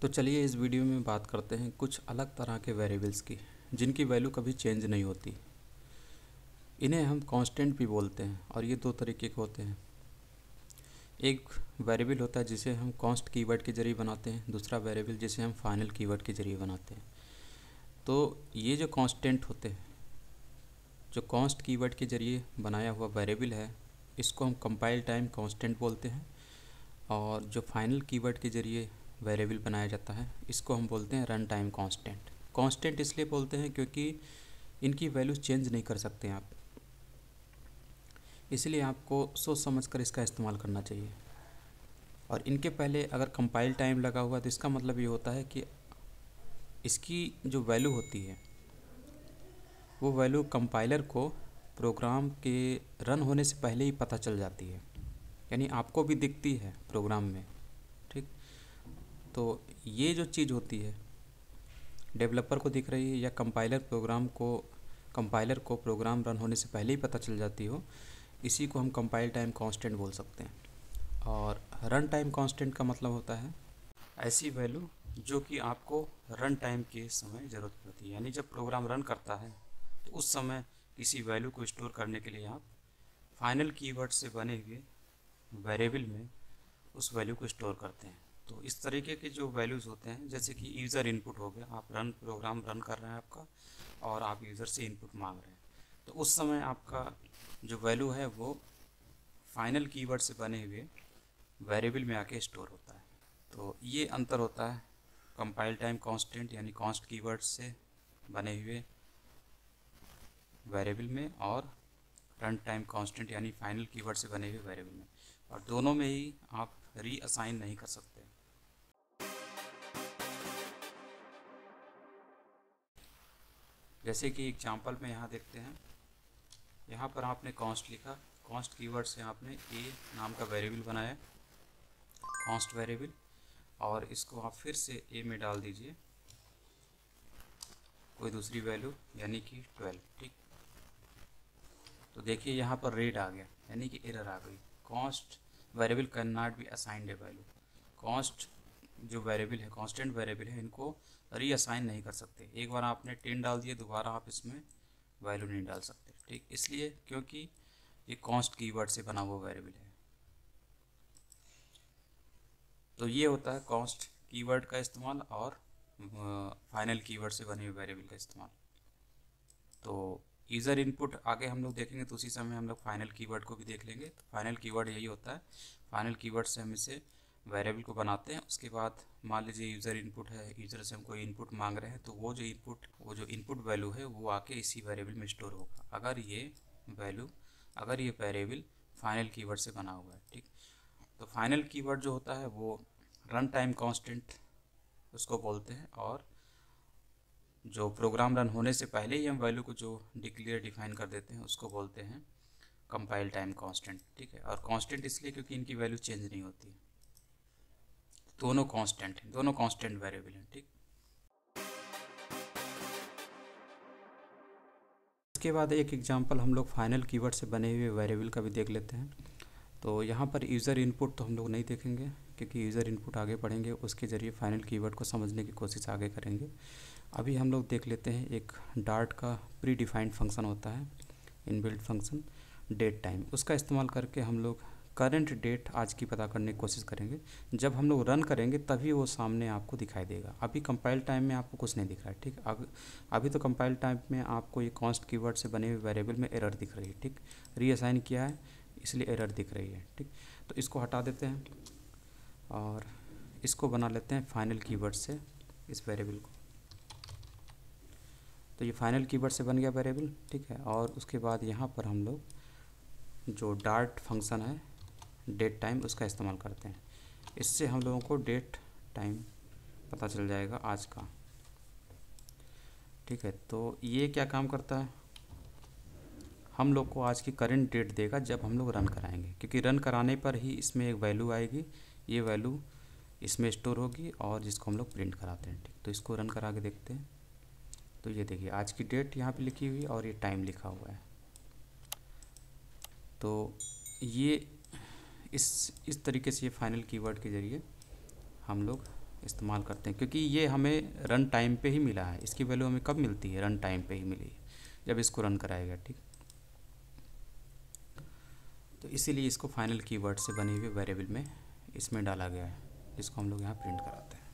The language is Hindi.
तो चलिए इस वीडियो में बात करते हैं कुछ अलग तरह के वेरिएबल्स की जिनकी वैल्यू कभी चेंज नहीं होती। इन्हें हम कांस्टेंट भी बोलते हैं और ये दो तरीके के होते हैं। एक वेरिएबल होता है जिसे हम कांस्ट कीवर्ड के जरिए बनाते हैं, दूसरा वेरिएबल जिसे हम फाइनल कीवर्ड के जरिए बनाते हैं। तो ये जो कांस्टेंट होते हैं, जो कांस्ट कीवर्ड के जरिए बनाया हुआ वेरिएबल है, इसको हम कंपाइल टाइम कांस्टेंट बोलते हैं। और जो फाइनल कीवर्ड के जरिए वेरिएबल बनाया जाता है, इसको हम बोलते हैं रन टाइम कांस्टेंट। कांस्टेंट इसलिए बोलते हैं क्योंकि इनकी वैल्यूज़ चेंज नहीं कर सकते आप, इसलिए आपको सोच समझ कर इसका इस्तेमाल करना चाहिए। और इनके पहले अगर कंपाइल टाइम लगा हुआ तो इसका मतलब ये होता है कि इसकी जो वैल्यू होती है वो वैल्यू कंपाइलर को प्रोग्राम के रन होने से पहले ही पता चल जाती है, यानी आपको भी दिखती है प्रोग्राम में। ठीक, तो ये जो चीज़ होती है डेवलपर को दिख रही है या कंपाइलर को प्रोग्राम रन होने से पहले ही पता चल जाती हो, इसी को हम कंपाइल टाइम कांस्टेंट बोल सकते हैं। और रन टाइम कांस्टेंट का मतलब होता है ऐसी वैल्यू जो कि आपको रन टाइम के समय ज़रूरत पड़ती है, यानी जब प्रोग्राम रन करता है तो उस समय किसी वैल्यू को स्टोर करने के लिए आप फाइनल कीवर्ड से बने हुए वेरिएबल में उस वैल्यू को स्टोर करते हैं। तो इस तरीके के जो वैल्यूज़ होते हैं, जैसे कि यूज़र इनपुट हो गया, आप प्रोग्राम रन कर रहे हैं आपका और आप यूज़र से इनपुट मांग रहे हैं, तो उस समय आपका जो वैल्यू है वो फाइनल कीवर्ड से बने हुए वेरिएबल में आके स्टोर होता है। तो ये अंतर होता है कंपाइल टाइम कांस्टेंट यानी कांस्ट कीवर्ड से बने हुए वेरिएबल में और रन टाइम कांस्टेंट यानी फाइनल कीवर्ड से बने हुए वेरिएबल में, और दोनों में ही आप रीअसाइन नहीं कर सकते। जैसे कि एग्जांपल में यहाँ देखते हैं, यहाँ पर आपने कांस्ट लिखा, कांस्ट कीवर्ड से आपने ए नाम का वेरिएबल बनाया, कांस्ट वेरिएबल, और इसको आप फिर से ए में डाल दीजिए कोई दूसरी वैल्यू यानी कि 12। ठीक, तो देखिए यहाँ पर रेड आ गया यानी कि एरर आ गई, const variable can not be assigned A value. Const जो वेरिएबल है, कांस्टेंट वेरिएबल है, इनको रीअसाइन नहीं कर सकते। एक बार आपने 10 डाल दिए, दोबारा आप इसमें वैल्यू नहीं डाल सकते। ठीक, इसलिए क्योंकि ये कांस्ट कीवर्ड से बना हुआ वेरिएबल है। तो ये होता है कांस्ट कीवर्ड का इस्तेमाल और फाइनल कीवर्ड से बने हुए वेरिएबल का इस्तेमाल। तो यूज़र इनपुट आगे हम लोग देखेंगे, तो उसी समय हम लोग फाइनल कीवर्ड को भी देख लेंगे। तो फाइनल कीवर्ड यही होता है, फाइनल कीवर्ड से हम इसे वेरिएबल को बनाते हैं। उसके बाद मान लीजिए यूज़र इनपुट है, यूज़र से हम कोई इनपुट मांग रहे हैं, तो वो जो इनपुट वैल्यू है वो आके इसी वेरिएबल में स्टोर होगा, अगर ये वेरिएबल फाइनल कीवर्ड से बना हुआ है। ठीक, तो फाइनल कीवर्ड जो होता है वो रन टाइम कांस्टेंट उसको बोलते हैं, और जो प्रोग्राम रन होने से पहले ही हम वैल्यू को जो डिफाइन कर देते हैं उसको बोलते हैं कंपाइल टाइम कांस्टेंट। ठीक है, और कांस्टेंट इसलिए क्योंकि इनकी वैल्यू चेंज नहीं होती है, दोनों कांस्टेंट हैं, दोनों कांस्टेंट वेरिएबल हैं। ठीक, इसके बाद एक एग्जांपल हम लोग फाइनल कीवर्ड से बने हुए वेरिएबल का भी देख लेते हैं। तो यहाँ पर यूज़र इनपुट तो हम लोग नहीं देखेंगे क्योंकि यूज़र इनपुट आगे पढ़ेंगे, उसके ज़रिए फाइनल कीवर्ड को समझने की कोशिश आगे करेंगे। अभी हम लोग देख लेते हैं एक डार्ट का प्री डिफाइंड फंक्शन होता है, इनबिल्ट फंक्शन डेट टाइम। उसका इस्तेमाल करके हम लोग करंट डेट आज की पता करने की कोशिश करेंगे। जब हम लोग रन करेंगे तभी वो सामने आपको दिखाई देगा, अभी कंपाइल टाइम में आपको कुछ नहीं दिख रहा है। ठीक, अभी तो कंपाइल टाइम में आपको ये कांस्ट कीवर्ड से बने हुए वेरिएबल में एरर दिख रही है। ठीक, रीअसाइन किया है इसलिए एरर दिख रही है। ठीक, तो इसको हटा देते हैं और इसको बना लेते हैं फाइनल कीवर्ड से इस वेरिएबल को। तो ये फाइनल कीवर्ड से बन गया वेरिएबल। ठीक है, और उसके बाद यहाँ पर हम लोग जो डार्ट फंक्शन है डेट टाइम उसका इस्तेमाल करते हैं। इससे हम लोगों को डेट टाइम पता चल जाएगा आज का। ठीक है, तो ये क्या काम करता है, हम लोग को आज की करंट डेट देगा जब हम लोग रन कराएंगे, क्योंकि रन कराने पर ही इसमें एक वैल्यू आएगी, ये वैल्यू इसमें स्टोर होगी और जिसको हम लोग प्रिंट कराते हैं। ठीक, तो इसको रन करा के देखते हैं। तो ये देखिए आज की डेट यहाँ पे लिखी हुई और ये टाइम लिखा हुआ है। तो ये इस तरीके से ये फाइनल कीवर्ड के ज़रिए हम लोग इस्तेमाल करते हैं, क्योंकि ये हमें रन टाइम पे ही मिला है। इसकी वैल्यू हमें कब मिलती है? रन टाइम पे ही मिली है, जब इसको रन कराएगा। ठीक, तो इसीलिए इसको फाइनल कीवर्ड से बने हुए वेरिएबल में इसमें डाला गया है, जिसको हम लोग यहाँ प्रिंट कराते हैं।